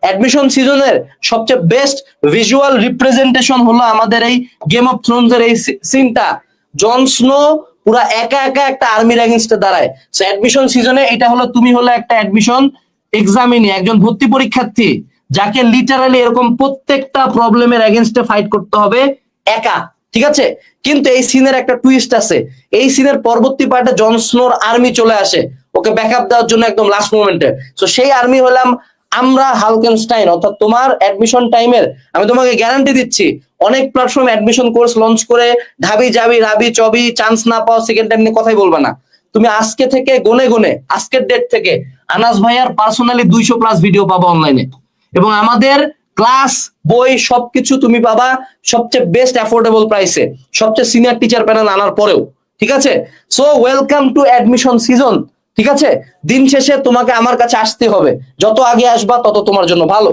Admission সিজনের সবচেয়ে best visual representation হলো আমাদের এই গেম অফ থ্রোনস এর এই সিনটা। জন স্নো পুরা একা একা একটা আর্মির এগেইনস্টে দাঁড়ায়। সো অ্যাডমিশন সিজনে এটা হলো, তুমি হলো একটা অ্যাডমিশন এক্সামিনি একজন ভর্তি পরীক্ষার্থী, যাকে লিটারালি এরকম প্রত্যেকটা প্রবলেমের এগেইনস্টে ফাইট করতে হবে একা, ঠিক আছে? কিন্তু এই সিনের একটা টুইস্ট আছে। এই সিনের পরবর্তী পার্টে জন স্নোর আর্মি চলে আসে ওকে ব্যাকআপ দেওয়ার জন্য একদম লাস্ট মোমেন্টে। সো সেই আর্মি হলাম আমরা, হালকেনস্টাইন। অর্থাৎ তোমার অ্যাডমিশন টাইমের আমি তোমাকে গ্যারান্টি দিচ্ছি, অনেক প্ল্যাটফর্ম অ্যাডমিশন কোর্স লঞ্চ করে ঢাবি যাবি রাবি চবি চান্স না পাওয়া সেকেন্ড টাইম নিয়ে কথাই বলবা না। তুমি আজকে থেকে গুনে গুনে, আজকের ডেট থেকে আনাস ভাইয়ার পার্সোনালি 200+ ভিডিও পাবা অনলাইনে, এবং আমাদের ক্লাস বই সবকিছু তুমি পাবা সবচেয়ে বেস্ট অ্যাফোর্ডেবল প্রাইসে, সবচেয়ে সিনিয়র টিচার প্যানেল আনার পরেও, ঠিক আছে? So welcome to admission season, ঠিক আছে? দিন শেষে তোমাকে আমার কাছে আসতে হবে, যত আগে আসবা তত তোমার জন্য ভালো।